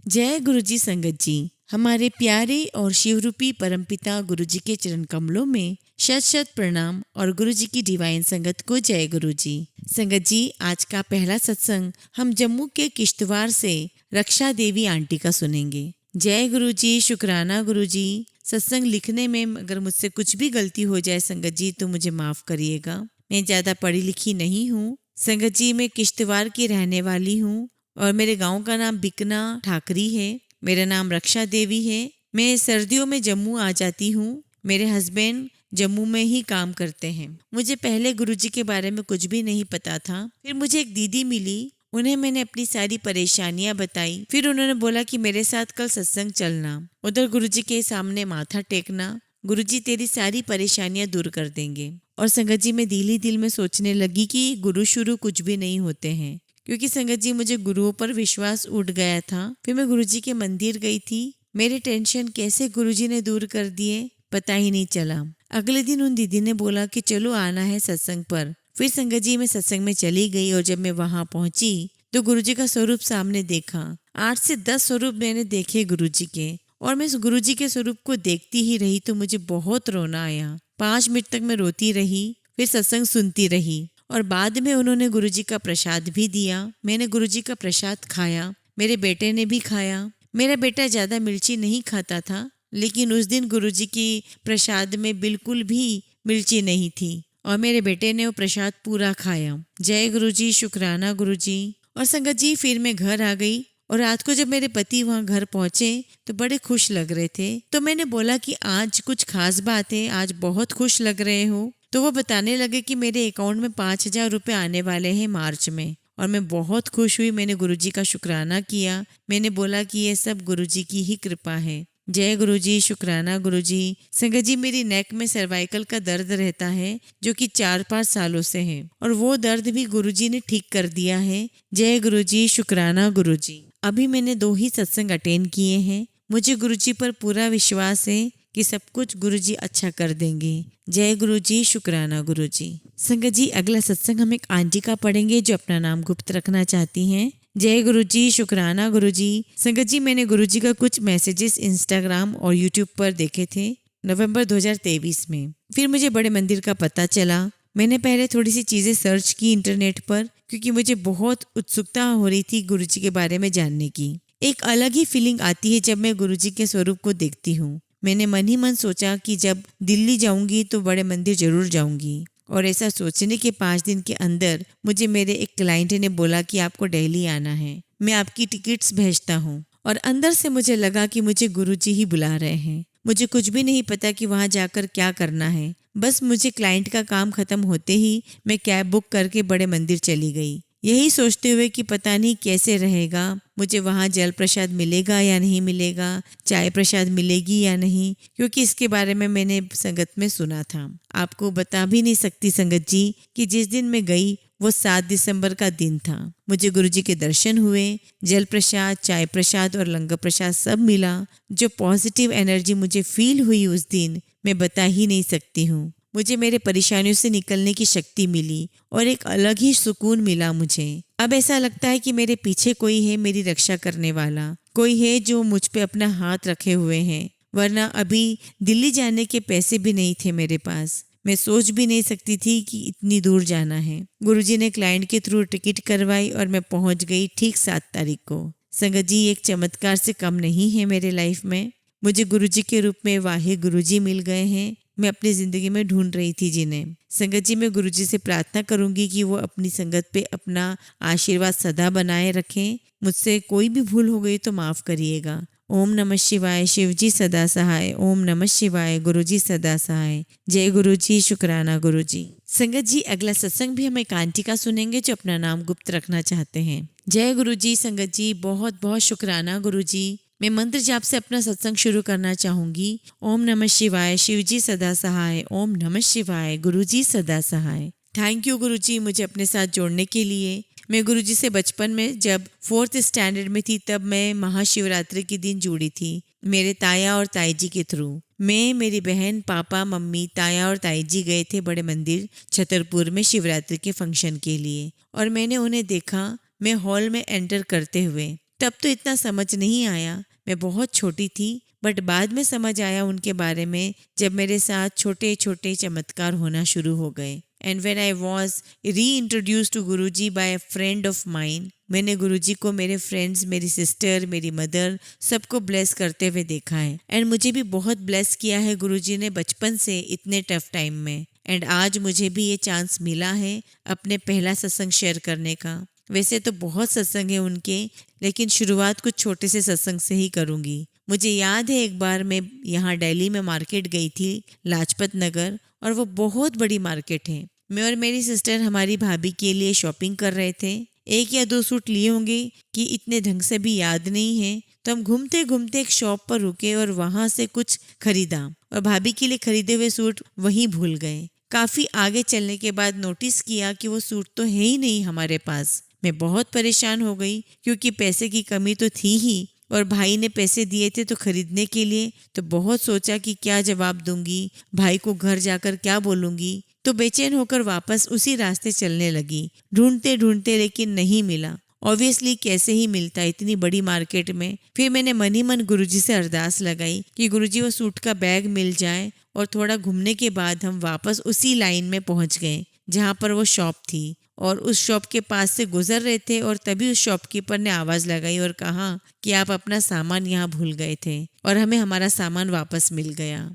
जय गुरु जी संगत जी। हमारे प्यारे और शिवरूपी परमपिता गुरु जी के चरण कमलों में शत शत प्रणाम और गुरु जी की डिवाइन संगत को जय गुरु जी। संगत जी, आज का पहला सत्संग हम जम्मू के किश्तवाड़ से रक्षा देवी आंटी का सुनेंगे। जय गुरु जी, शुक्राना गुरु जी। सत्संग लिखने में अगर मुझसे कुछ भी गलती हो जाए संगत जी तो मुझे माफ करिएगा। मैं ज्यादा पढ़ी लिखी नहीं हूँ संगत जी। मैं किश्तवाड़ की रहने वाली हूँ और मेरे गांव का नाम बिकना ठाकरी है। मेरा नाम रक्षा देवी है। मैं सर्दियों में जम्मू आ जाती हूँ। मेरे हस्बैंड जम्मू में ही काम करते हैं। मुझे पहले गुरुजी के बारे में कुछ भी नहीं पता था। फिर मुझे एक दीदी मिली, उन्हें मैंने अपनी सारी परेशानियां बताई। फिर उन्होंने बोला कि मेरे साथ कल सत्संग चलना, उधर गुरुजी के सामने माथा टेकना, गुरुजी तेरी सारी परेशानियां दूर कर देंगे। और संगत जी, मैं दिल ही दिल में सोचने लगी कि गुरु शुरू कुछ भी नहीं होते हैं, क्योंकि संगत जी मुझे गुरुओं पर विश्वास उठ गया था। फिर मैं गुरुजी के मंदिर गई थी। मेरे टेंशन कैसे गुरुजी ने दूर कर दिए पता ही नहीं चला। अगले दिन उन दीदी ने बोला कि चलो आना है सत्संग पर। फिर संगत जी मैं सत्संग में चली गई और जब मैं वहां पहुंची तो गुरुजी का स्वरूप सामने देखा। 8 से 10 स्वरूप मैंने देखे गुरुजी के, और मैं गुरुजी के स्वरूप को देखती ही रही तो मुझे बहुत रोना आया। 5 मिनट तक मैं रोती रही, फिर सत्संग सुनती रही और बाद में उन्होंने गुरुजी का प्रसाद भी दिया। मैंने गुरुजी का प्रसाद खाया, मेरे बेटे ने भी खाया। मेरा बेटा ज्यादा मिर्ची नहीं खाता था, लेकिन उस दिन गुरुजी की प्रसाद में बिल्कुल भी मिर्ची नहीं थी और मेरे बेटे ने वो प्रसाद पूरा खाया। जय गुरुजी, शुक्राना गुरुजी। और संगत जी फिर मैं घर आ गई और रात को जब मेरे पति वहाँ घर पहुंचे तो बड़े खुश लग रहे थे। तो मैंने बोला कि आज कुछ खास बात है, आज बहुत खुश लग रहे हो। तो वो बताने लगे कि मेरे अकाउंट में 5,000 रुपये आने वाले हैं मार्च में। और मैं बहुत खुश हुई। मैंने गुरुजी का शुक्राना किया। मैंने बोला कि ये सब गुरुजी की ही कृपा है। जय गुरुजी, शुक्राना गुरुजी। संगत जी, मेरी नेक में सर्वाइकल का दर्द रहता है जो कि 4-5 सालों से है और वो दर्द भी गुरुजी ने ठीक कर दिया है। जय गुरुजी, शुक्राना गुरुजी। अभी मैंने 2 ही सत्संग अटेंड किए हैं। मुझे गुरुजी पर पूरा विश्वास है कि सब कुछ गुरुजी अच्छा कर देंगे। जय गुरुजी, शुक्राना गुरुजी। संगत जी, अगला सत्संग हम एक आंटी का पढ़ेंगे जो अपना नाम गुप्त रखना चाहती हैं। जय गुरुजी, शुक्राना गुरुजी। संगत जी, मैंने गुरुजी का कुछ मैसेजेस इंस्टाग्राम और यूट्यूब पर देखे थे नवंबर 2023 में। फिर मुझे बड़े मंदिर का पता चला। मैंने पहले थोड़ी सी चीज़ें सर्च की इंटरनेट पर, क्योंकि मुझे बहुत उत्सुकता हो रही थी गुरुजी के बारे में जानने की। एक अलग ही फीलिंग आती है जब मैं गुरुजी के स्वरूप को देखती हूँ। मैंने मन ही मन सोचा कि जब दिल्ली जाऊंगी तो बड़े मंदिर जरूर जाऊंगी। और ऐसा सोचने के 5 दिन के अंदर मुझे मेरे एक क्लाइंट ने बोला कि आपको दिल्ली आना है, मैं आपकी टिकट्स भेजता हूँ। और अंदर से मुझे लगा कि मुझे गुरुजी ही बुला रहे हैं। मुझे कुछ भी नहीं पता कि वहाँ जाकर क्या करना है। बस मुझे क्लाइंट का काम खत्म होते ही मैं कैब बुक करके बड़े मंदिर चली गई, यही सोचते हुए कि पता नहीं कैसे रहेगा, मुझे वहाँ जल प्रसाद मिलेगा या नहीं मिलेगा, चाय प्रसाद मिलेगी या नहीं, क्योंकि इसके बारे में मैंने संगत में सुना था। आपको बता भी नहीं सकती संगत जी कि जिस दिन मैं गई वो 7 दिसंबर का दिन था। मुझे गुरुजी के दर्शन हुए, जल प्रसाद, चाय प्रसाद और लंगर प्रसाद सब मिला। जो पॉजिटिव एनर्जी मुझे फील हुई उस दिन मैं बता ही नहीं सकती हूँ। मुझे मेरे परेशानियों से निकलने की शक्ति मिली और एक अलग ही सुकून मिला मुझे। अब ऐसा लगता है कि मेरे पीछे कोई है, मेरी रक्षा करने वाला कोई है जो मुझ पे अपना हाथ रखे हुए है। वरना अभी दिल्ली जाने के पैसे भी नहीं थे मेरे पास। मैं सोच भी नहीं सकती थी कि इतनी दूर जाना है। गुरुजी ने क्लाइंट के थ्रू टिकट करवाई और मैं पहुंच गई ठीक 7 तारीख को। संगत जी, एक चमत्कार से कम नहीं है मेरे लाइफ में। मुझे गुरुजी के रूप में वाहे गुरुजी मिल गए हैं। मैं अपनी जिंदगी में ढूंढ रही थी जिन्हें। संगत जी, मैं गुरुजी से प्रार्थना करूंगी कि वो अपनी संगत पे अपना आशीर्वाद सदा बनाए रखें। मुझसे कोई भी भूल हो गई तो माफ करिएगा। ओम नमः शिवाय, शिवजी सदा सहाय। ओम नमः शिवाय, गुरुजी सदा सहाय। जय गुरुजी, शुक्राना गुरुजी। संगत जी, अगला सत्संग भी हम एक आंटी का सुनेंगे जो अपना नाम गुप्त रखना चाहते हैं। जय गुरुजी। संगत जी, बहुत बहुत शुक्राना गुरुजी। मैं मंत्र जाप से अपना सत्संग शुरू करना चाहूंगी। ओम नमः शिवाय, शिवजी सदा सहाय। ओम नमः शिवाय, गुरुजी सदा सहाय। थैंक यू गुरुजी, मुझे अपने साथ जोड़ने के लिए। मैं गुरुजी से बचपन में जब 4th स्टैंडर्ड में थी तब मैं महाशिवरात्रि के दिन जुड़ी थी, मेरे ताया और ताई जी के थ्रू। मैं, मेरी बहन, पापा, मम्मी, ताया और ताई जी गए थे बड़े मंदिर छतरपुर में शिवरात्रि के फंक्शन के लिए और मैंने उन्हें देखा। मैं हॉल में एंटर करते हुए तब तो इतना समझ नहीं आया, मैं बहुत छोटी थी, बट बाद में समझ आया उनके बारे में जब मेरे साथ छोटे छोटे चमत्कार होना शुरू हो गए। And when I was re-introduced to Guruji by a friend of mine, मैंने गुरुजी को मेरे फ्रेंड्स, मेरी सिस्टर, मेरी मदर, सबको ब्लेस करते हुए देखा है। एंड मुझे भी बहुत ब्लेस किया है गुरुजी ने बचपन से इतने टफ टाइम में। एंड आज मुझे भी ये चांस मिला है अपने पहला सत्संग शेयर करने का। वैसे तो बहुत सत्संग है उनके, लेकिन शुरुआत कुछ छोटे से सत्संग से ही करूँगी। मुझे याद है एक बार मैं यहाँ दिल्ली में मार्केट गई थी, लाजपत नगर, और वो बहुत बड़ी मार्केट है। मैं और मेरी सिस्टर हमारी भाभी के लिए शॉपिंग कर रहे थे। 1 या 2 सूट लिए होंगे कि इतने ढंग से भी याद नहीं है। तो हम घूमते घूमते एक शॉप पर रुके और वहाँ से कुछ खरीदा और भाभी के लिए खरीदे हुए सूट वहीं भूल गए। काफ़ी आगे चलने के बाद नोटिस किया कि वो सूट तो है ही नहीं हमारे पास। मैं बहुत परेशान हो गई क्योंकि पैसे की कमी तो थी ही, और भाई ने पैसे दिए थे तो खरीदने के लिए। तो बहुत सोचा कि क्या जवाब दूंगी, भाई को घर जाकर क्या बोलूंगी। तो बेचैन होकर वापस उसी रास्ते चलने लगी, ढूंढते ढूंढते, लेकिन नहीं मिला। ऑब्वियसली कैसे ही मिलता इतनी बड़ी मार्केट में। फिर मैंने मन ही मन गुरुजी से अरदास लगाई कि गुरुजी वो सूट का बैग मिल जाए। और थोड़ा घूमने के बाद हम वापस उसी लाइन में पहुंच गए जहाँ पर वो शॉप थी, और उस शॉप के पास से गुजर रहे थे। और तभी उस शॉपकीपर ने आवाज़ लगाई और कहा कि आप अपना सामान यहाँ भूल गए थे, और हमें हमारा सामान वापस मिल गया।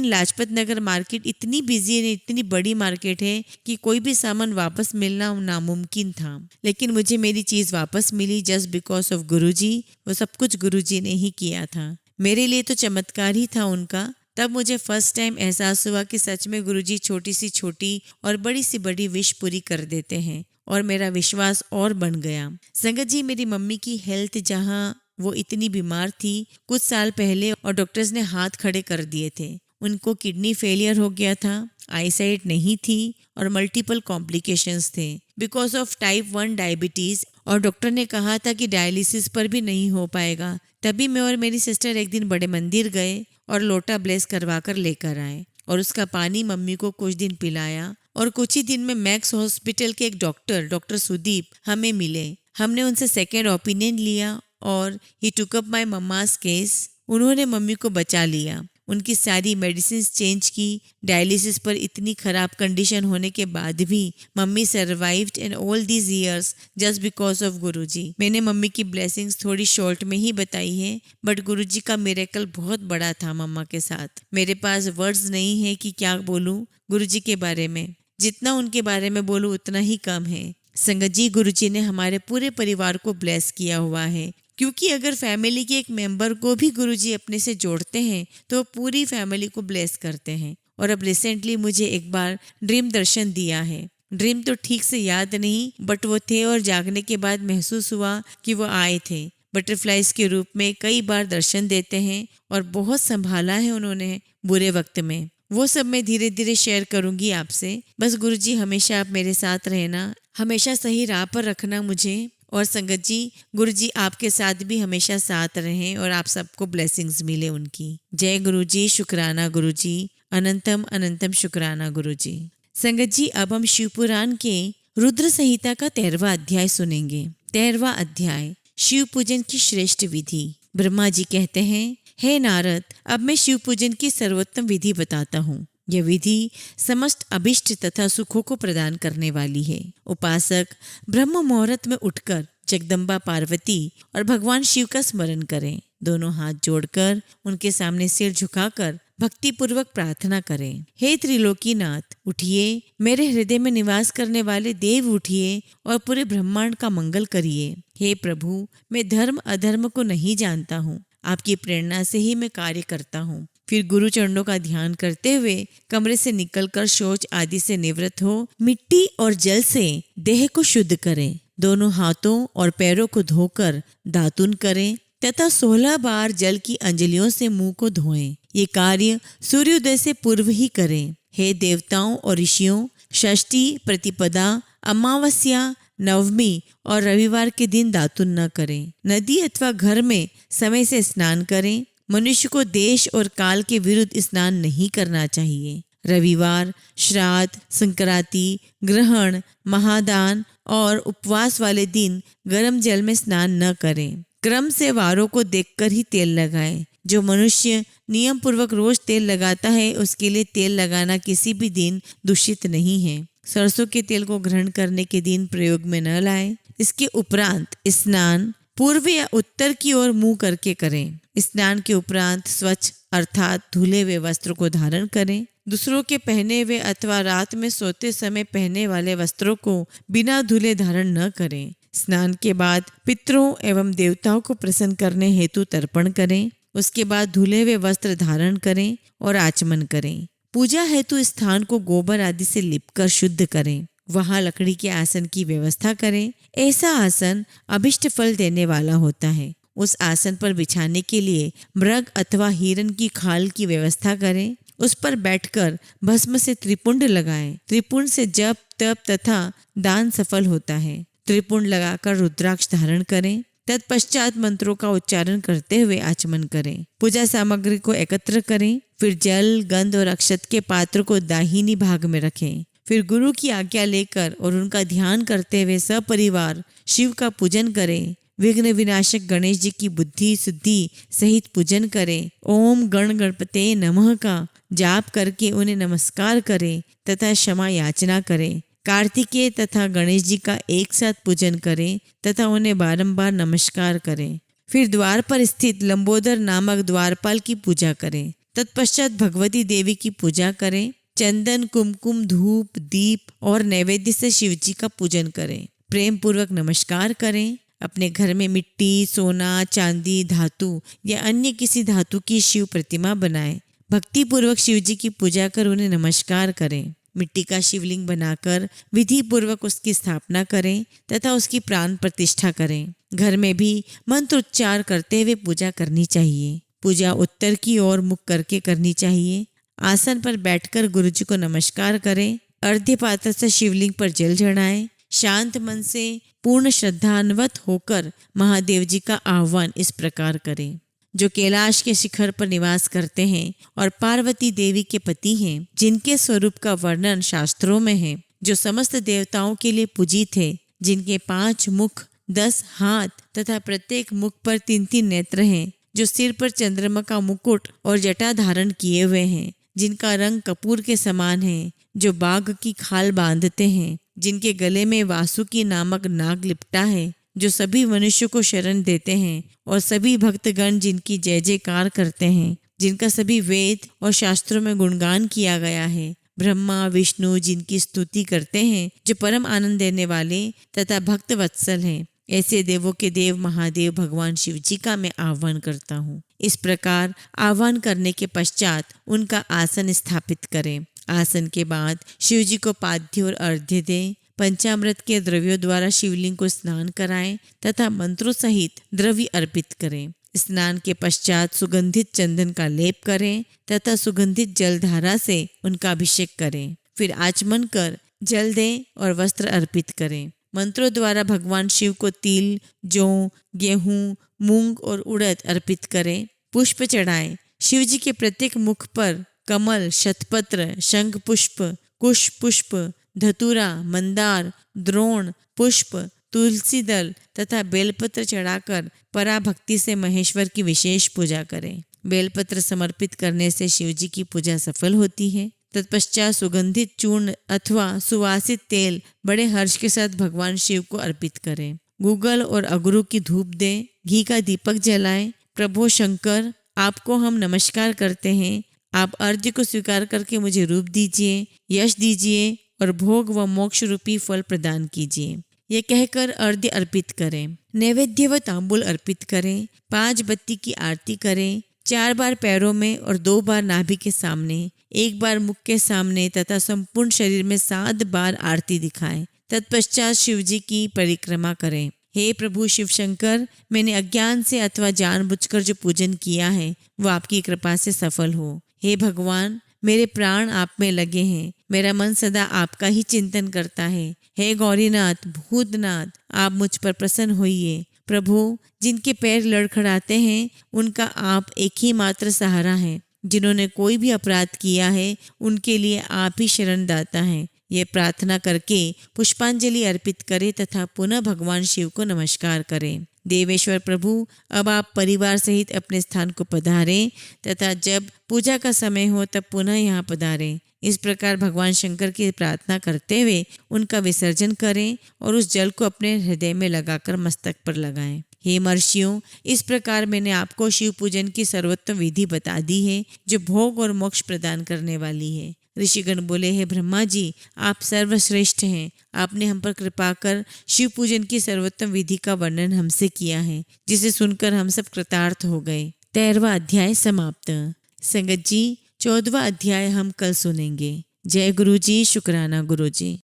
लाजपत नगर मार्केट इतनी बिजी है, इतनी बड़ी मार्केट है कि कोई भी सामान वापस मिलना नामुमकिन था। लेकिन मुझे मेरी चीज़ वापस मिली जस्ट बिकॉज ऑफ गुरुजी। वो सब कुछ गुरुजी ने ही किया था। मेरे लिए तो चमत्कार ही था उनका। तब मुझे फर्स्ट टाइम एहसास हुआ कि सच में गुरुजी छोटी सी छोटी और बड़ी सी बड़ी विश पूरी कर देते हैं, और मेरा विश्वास और बन गया। संगत जी, मेरी मम्मी की हेल्थ जहाँ वो इतनी बीमार थी कुछ साल पहले, और डॉक्टर्स ने हाथ खड़े कर दिए थे। उनको किडनी फेलियर हो गया था, आईसाइट नहीं थी, और मल्टीपल कॉम्प्लिकेशंस थे बिकॉज ऑफ टाइप 1 डायबिटीज़। और डॉक्टर ने कहा था कि डायलिसिस पर भी नहीं हो पाएगा। तभी मैं और मेरी सिस्टर एक दिन बड़े मंदिर गए और लोटा ब्लेस करवा कर लेकर आए, और उसका पानी मम्मी को कुछ दिन पिलाया। और कुछ ही दिन में मैक्स हॉस्पिटल के एक डॉक्टर सुदीप हमें मिले। हमने उनसे सेकेंड ओपिनियन लिया और he took up my mumma's case. उन्होंने मम्मी को बचा लिया, उनकी सारी मेडिसिन चेंज की। डायलिसिस पर इतनी खराब कंडीशन होने के बाद भी mummy survived in all these years just because of Guruji. मैंने मम्मी की ब्लेसिंग्स थोड़ी शॉर्ट में ही बताई है, बट गुरुजी का मिरेकल बहुत बड़ा था मम्मा के साथ। मेरे पास वर्ड्स नहीं है कि क्या बोलूं गुरुजी के बारे में। जितना उनके बारे में बोलूं उतना ही कम है। संगत जी, गुरुजी ने हमारे पूरे परिवार को ब्लेस किया हुआ है, क्योंकि अगर फैमिली के एक मेंबर को भी गुरुजी अपने से जोड़ते हैं तो पूरी फैमिली को ब्लेस करते हैं। और अब रिसेंटली मुझे एक बार ड्रीम दर्शन दिया है। ड्रीम तो ठीक से याद नहीं, बट वो थे, और जागने के बाद महसूस हुआ कि वो आए थे। बटरफ्लाइज के रूप में कई बार दर्शन देते हैं, और बहुत संभाला है उन्होंने बुरे वक्त में। वो सब मैं धीरे धीरे शेयर करूंगी आपसे। बस गुरुजी हमेशा आप मेरे साथ रहना, हमेशा सही राह पर रखना मुझे। और संगत जी, गुरुजी आपके साथ भी हमेशा साथ रहें और आप सबको ब्लेसिंग्स मिले उनकी। जय गुरुजी, शुक्राना गुरुजी, अनंतम अनंतम शुक्राना गुरुजी। संगत जी, अब हम शिवपुराण के रुद्र संहिता का 13वां अध्याय सुनेंगे। 13वां अध्याय, शिव पूजन की श्रेष्ठ विधि। ब्रह्मा जी कहते हैं, हे नारद, अब मैं शिव पूजन की सर्वोत्तम विधि बताता हूँ। यह विधि समस्त अभिष्ट तथा सुखों को प्रदान करने वाली है। उपासक ब्रह्म मुहूर्त में उठकर जगदम्बा पार्वती और भगवान शिव का स्मरण करें। दोनों हाथ जोड़कर उनके सामने सिर झुकाकर भक्ति पूर्वक प्रार्थना करें। हे त्रिलोकीनाथ, उठिए, मेरे हृदय में निवास करने वाले देव उठिए और पूरे ब्रह्मांड का मंगल करिए। हे प्रभु, मैं धर्म अधर्म को नहीं जानता हूँ, आपकी प्रेरणा से ही मैं कार्य करता हूँ। फिर गुरु चरणों का ध्यान करते हुए कमरे से निकलकर शौच आदि से निवृत्त हो मिट्टी और जल से देह को शुद्ध करें। दोनों हाथों और पैरों को धोकर दातुन करें तथा 16 बार जल की अंजलियों से मुंह को धोएं। ये कार्य सूर्योदय से पूर्व ही करें। हे देवताओं और ऋषियों, षष्ठी, प्रतिपदा, अमावस्या, नवमी और रविवार के दिन दातुन न करें। नदी अथवा घर में समय से स्नान करें। मनुष्य को देश और काल के विरुद्ध स्नान नहीं करना चाहिए। रविवार, श्राद्ध, संक्रांति, ग्रहण, महादान और उपवास वाले दिन गर्म जल में स्नान न करें। क्रम से वारों को देखकर ही तेल लगाएं। जो मनुष्य नियम पूर्वक रोज तेल लगाता है उसके लिए तेल लगाना किसी भी दिन दूषित नहीं है। सरसों के तेल को ग्रहण करने के दिन प्रयोग में न लाएं। इसके उपरांत स्नान पूर्व या उत्तर की ओर मुंह करके करें। स्नान के उपरांत स्वच्छ अर्थात धुले हुए वस्त्र को धारण करें। दूसरों के पहने हुए अथवा रात में सोते समय पहने वाले वस्त्रों को बिना धुले धारण न करें। स्नान के बाद पितरों एवं देवताओं को प्रसन्न करने हेतु तर्पण करें। उसके बाद धुले हुए वस्त्र धारण करें और आचमन करें। पूजा हेतु स्थान को गोबर आदि से लिपकर शुद्ध करें। वहां लकड़ी के आसन की व्यवस्था करें। ऐसा आसन अभिष्ट फल देने वाला होता है। उस आसन पर बिछाने के लिए मृग अथवा हिरण की खाल की व्यवस्था करें। उस पर बैठकर भस्म से त्रिपुंड लगाएं। त्रिपुंड से जप तप तथा दान सफल होता है। त्रिपुंड लगाकर रुद्राक्ष धारण करें। तत्पश्चात मंत्रों का उच्चारण करते हुए आचमन करें। पूजा सामग्री को एकत्र करें। फिर जल गंध और अक्षत के पात्र को दाहिनी भाग में रखें। फिर गुरु की आज्ञा लेकर और उनका ध्यान करते हुए सपरिवार शिव का पूजन करें। विघ्न विनाशक गणेश जी की बुद्धि शुद्धि सहित पूजन करें। ओम गण गणपते नमः का जाप करके उन्हें नमस्कार करें तथा क्षमा याचना करें। कार्तिकेय तथा गणेश जी का एक साथ पूजन करें तथा उन्हें बारंबार नमस्कार करें। फिर द्वार पर स्थित लंबोदर नामक द्वारपाल की पूजा करें। तत्पश्चात भगवती देवी की पूजा करें। चंदन कुमकुम धूप दीप और नैवेद्य से शिव जी का पूजन करें। प्रेम पूर्वक नमस्कार करें। अपने घर में मिट्टी सोना चांदी धातु या अन्य किसी धातु की शिव प्रतिमा बनाएं। भक्ति पूर्वक शिव जी की पूजा कर उन्हें नमस्कार करें। मिट्टी का शिवलिंग बनाकर विधि पूर्वक उसकी स्थापना करें तथा उसकी प्राण प्रतिष्ठा करें। घर में भी मंत्र उच्चार करते हुए पूजा करनी चाहिए। पूजा उत्तर की ओर मुख करके करनी चाहिए। आसन पर बैठकर गुरु जी को नमस्कार करें। अर्घ्य पात्र से शिवलिंग पर जल चढ़ाएं। शांत मन से पूर्ण श्रद्धान्वित होकर महादेव जी का आह्वान इस प्रकार करें। जो कैलाश के शिखर पर निवास करते हैं और पार्वती देवी के पति हैं, जिनके स्वरूप का वर्णन शास्त्रों में है, जो समस्त देवताओं के लिए पूजित है, जिनके 5 मुख 10 हाथ तथा प्रत्येक मुख पर 3-3 नेत्र हैं, जो सिर पर चंद्रमा का मुकुट और जटा धारण किए हुए हैं, जिनका रंग कपूर के समान है, जो बाघ की खाल बांधते हैं, जिनके गले में वासुकी नामक नाग लिपटा है, जो सभी मनुष्यों को शरण देते हैं और सभी भक्तगण जिनकी जय जयकार करते हैं, जिनका सभी वेद और शास्त्रों में गुणगान किया गया है, ब्रह्मा विष्णु जिनकी स्तुति करते हैं, जो परम आनंद देने वाले तथा भक्त वत्सल हैं, ऐसे देवों के देव महादेव भगवान शिव जी का मैं आह्वान करता हूँ। इस प्रकार आह्वान करने के पश्चात उनका आसन स्थापित करें। आसन के बाद शिव जी को पाद्य और अर्घ्य दें। पंचामृत के द्रव्यों द्वारा शिवलिंग को स्नान कराएं तथा मंत्रों सहित द्रव्य अर्पित करें। स्नान के पश्चात सुगंधित चंदन का लेप करें तथा सुगंधित जलधारा से उनका अभिषेक करें। फिर आचमन कर जल दें और वस्त्र अर्पित करें। मंत्रों द्वारा भगवान शिव को तिल जौ गेहूं मूंग और उड़द अर्पित करें। पुष्प चढ़ाएं। शिव जी के प्रत्येक मुख पर कमल शतपत्र शंख पुष्प कुश पुष्प धतूरा मंदार द्रोण पुष्प तुलसी दल तथा बेलपत्र चढ़ाकर पराभक्ति से महेश्वर की विशेष पूजा करें। बेलपत्र समर्पित करने से शिव जी की पूजा सफल होती है। तत्पश्चात सुगंधित चूर्ण अथवा सुवासित तेल बड़े हर्ष के साथ भगवान शिव को अर्पित करें। गूगल और अगरू की धूप दें। घी का दीपक जलाएं। प्रभु शंकर, आपको हम नमस्कार करते हैं। आप अर्घ्य को स्वीकार करके मुझे रूप दीजिए, यश दीजिए और भोग व मोक्ष रूपी फल प्रदान कीजिए। ये कहकर अर्घ्य अर्पित करें। नैवेद्य व तांबूल अर्पित करें। 5 बत्ती की आरती करें। 4 बार पैरों में और 2 बार नाभि के सामने, 1 बार मुख के सामने तथा संपूर्ण शरीर में 7 बार आरती दिखाएं। तत्पश्चात शिव जी की परिक्रमा करें। हे प्रभु शिव शंकर, मैंने अज्ञान से अथवा जानबूझकर जो पूजन किया है वो आपकी कृपा से सफल हो। हे भगवान, मेरे प्राण आप में लगे हैं। मेरा मन सदा आपका ही चिंतन करता है। हे गौरीनाथ भूतनाथ, आप मुझ पर प्रसन्न होइए। प्रभु, जिनके पैर लड़खड़ाते हैं उनका आप एक ही मात्र सहारा हैं। जिन्होंने कोई भी अपराध किया है उनके लिए आप ही शरणदाता हैं। ये प्रार्थना करके पुष्पांजलि अर्पित करें तथा पुनः भगवान शिव को नमस्कार करें। देवेश्वर प्रभु, अब आप परिवार सहित अपने स्थान को पधारें तथा जब पूजा का समय हो तब पुनः यहाँ पधारें। इस प्रकार भगवान शंकर की प्रार्थना करते हुए उनका विसर्जन करें और उस जल को अपने हृदय में लगाकर मस्तक पर लगाएं। हे महर्षियों, इस प्रकार मैंने आपको शिव पूजन की सर्वोत्तम विधि बता दी है जो भोग और मोक्ष प्रदान करने वाली है। ऋषिगण बोले, हे ब्रह्मा जी, आप सर्वश्रेष्ठ हैं। आपने हम पर कृपा कर शिव पूजन की सर्वोत्तम विधि का वर्णन हमसे किया है, जिसे सुनकर हम सब कृतार्थ हो गए। 13वां अध्याय समाप्त। संगत जी, 14वां अध्याय हम कल सुनेंगे। जय गुरु जी, शुक्राना गुरु जी।